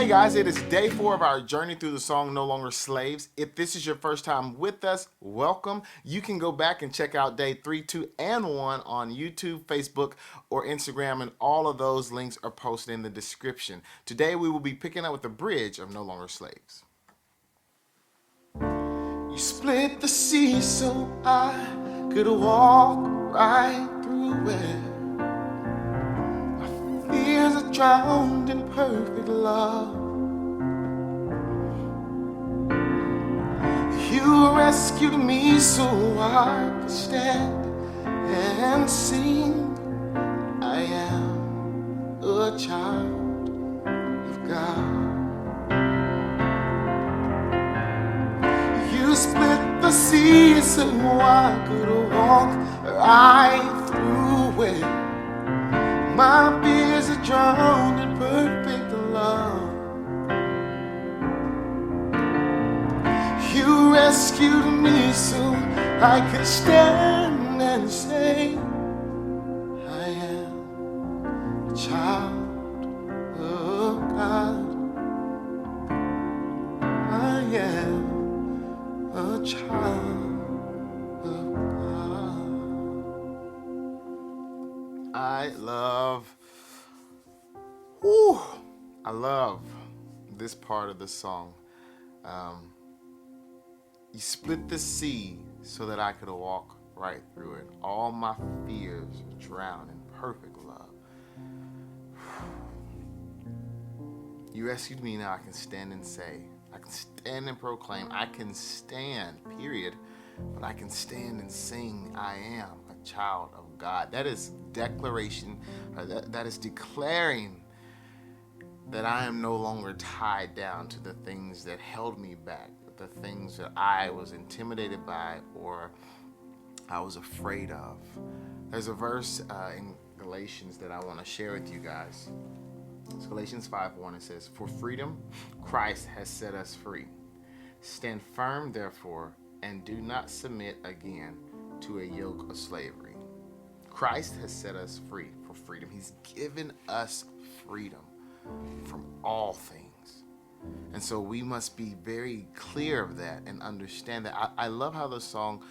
Hey guys, it is day 4 of our journey through the song No Longer Slaves. If this is your first time with us, welcome. You can go back and check out day 3, 2, and 1 on YouTube, Facebook, or Instagram, and all of those links are posted in the description. Today we will be picking up with the bridge of No Longer Slaves. You split the sea so I could walk right through it. Fears are drowned in perfect love. You rescued me so I could stand and sing. I am a child of God. You split the sea so I could walk right through it. My fears are drowned in perfect love. You rescued me so I could stand and say, I am a child of God. I am a child of God. I love this part of the song. You split the sea so that I could walk right through it. All my fears drown in perfect love. You rescued me, now I can stand and say, I can stand and proclaim, I can stand, period, but I can stand and sing, I am a child of God. That is declaration, that is declaring that I am no longer tied down to the things that held me back, the things that I was intimidated by or I was afraid of. There's a verse in Galatians that I want to share with you guys. It's Galatians 5:1. It says, "For freedom, Christ has set us free. Stand firm, therefore, and do not submit again to a yoke of slavery." Christ has set us free for freedom. He's given us freedom from all things. And so we must be very clear of that and understand that. I love how the song,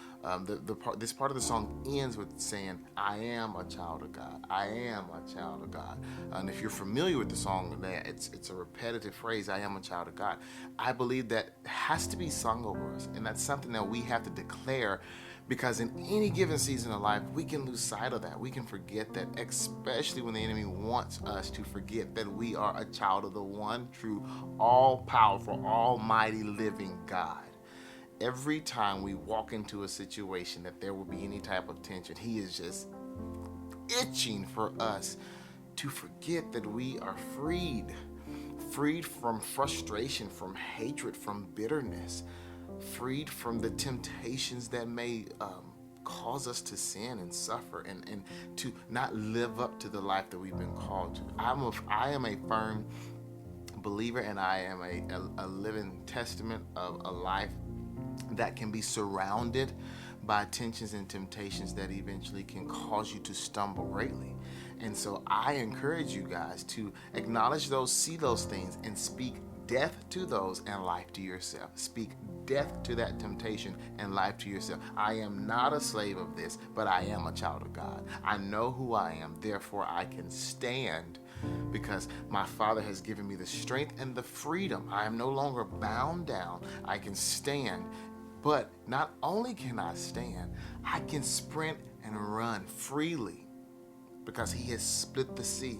this part of the song ends with saying, I am a child of God. I am a child of God. And if you're familiar with the song, it's a repetitive phrase, I am a child of God. I believe that has to be sung over us. And that's something that we have to declare, because in any given season of life, we can lose sight of that. We can forget that, especially when the enemy wants us to forget that we are a child of the one true, all-powerful, almighty, living God. Every time we walk into a situation that there will be any type of tension, he is just itching for us to forget that we are freed from frustration, from hatred, from bitterness, freed from the temptations that may cause us to sin and suffer and to not live up to the life that we've been called to. I am a firm believer, and I am a living testament of a life that can be surrounded by tensions and temptations that eventually can cause you to stumble greatly. And so I encourage you guys to acknowledge those, see those things, and speak death to those and life to yourself. Speak death to that temptation and life to yourself. I am not a slave of this, but I am a child of God. I know who I am, therefore I can stand because my Father has given me the strength and the freedom. I am no longer bound down. I can stand. But not only can I stand, I can sprint and run freely because he has split the sea.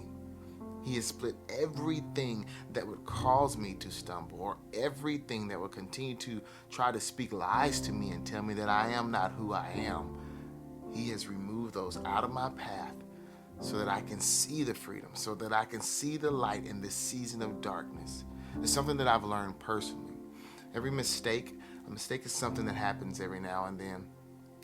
He has split everything that would cause me to stumble, or everything that would continue to try to speak lies to me and tell me that I am not who I am. He has removed those out of my path so that I can see the freedom, so that I can see the light in this season of darkness. It's something that I've learned personally. Every mistake, a mistake is something that happens every now and then,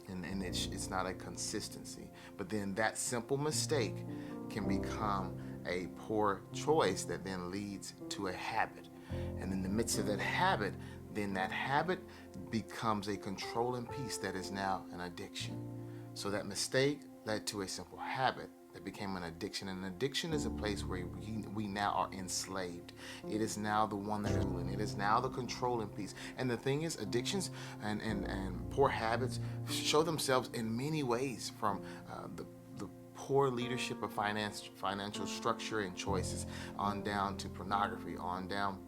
and it's not a consistency. But then that simple mistake can become a poor choice that then leads to a habit. And in the midst of that habit, then that habit becomes a controlling piece that is now an addiction. So that mistake led to a simple habit It became an addiction. And an addiction is a place where we now are enslaved. It is now the one that is ruling. It is now the controlling piece. And the thing is, addictions and poor habits show themselves in many ways, from the poor leadership of financial structure and choices, on down to pornography, on down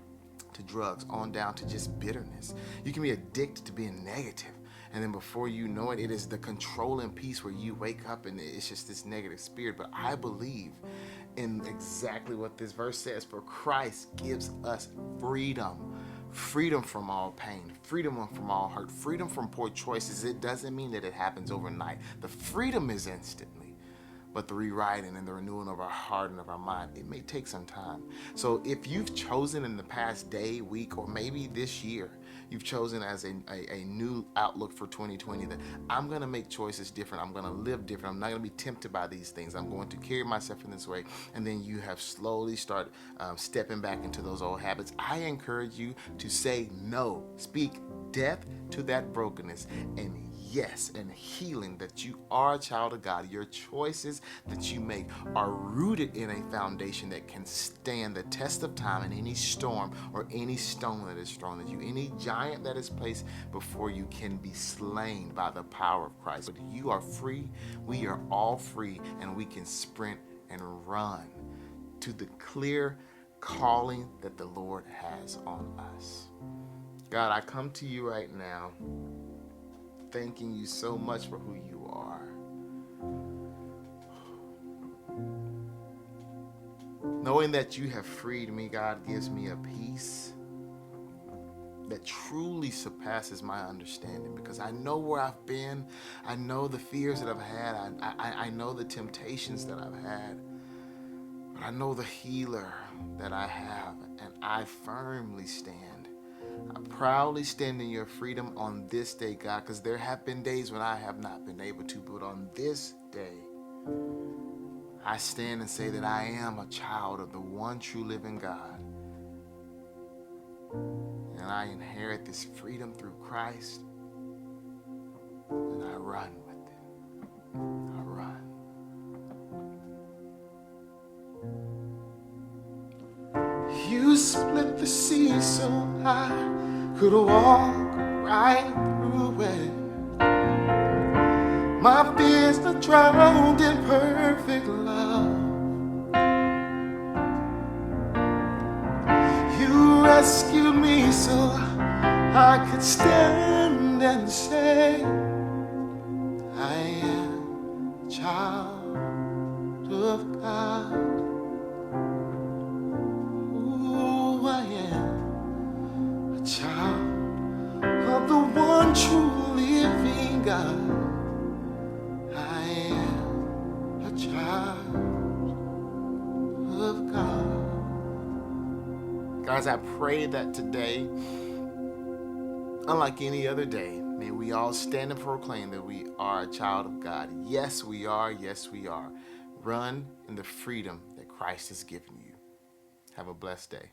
to drugs, on down to just bitterness. You can be addicted to being negative, and then before you know it, it is the controlling piece where you wake up and it's just this negative spirit. But I believe in exactly what this verse says. For Christ gives us freedom. Freedom from all pain, freedom from all hurt, freedom from poor choices. It doesn't mean that it happens overnight. The freedom is instantly. But the rewriting and the renewing of our heart and of our mind, it may take some time. So if you've chosen in the past day, week, or maybe this year, you've chosen as a new outlook for 2020 that I'm going to make choices different. I'm going to live different. I'm not going to be tempted by these things. I'm going to carry myself in this way. And then you have slowly started stepping back into those old habits. I encourage you to say no. Speak death to that brokenness, and yes, and healing, that you are a child of God. Your choices that you make are rooted in a foundation that can stand the test of time and any storm or any stone that is thrown at you. Any giant that is placed before you can be slain by the power of Christ. But you are free. We are all free, and we can sprint and run to the clear calling that the Lord has on us. God, I come to you right now, thanking you so much for who you are. Knowing that you have freed me, God, gives me a peace that truly surpasses my understanding, because I know where I've been. I know the fears that I've had. I know the temptations that I've had. But I know the healer that I have, and I firmly stand. I proudly stand in your freedom on this day, God, because there have been days when I have not been able to, but on this day, I stand and say that I am a child of the one true living God. And I inherit this freedom through Christ, and I run with it. I run. You split the sea so I could walk right through it. My fears are drowned in perfect love. You rescued me so I could stand and say, I am a child of God. True living God, I am a child of God. Guys, I pray that today, unlike any other day, may we all stand and proclaim that we are a child of God. Yes, we are. Yes, we are. Run in the freedom that Christ has given you. Have a blessed day.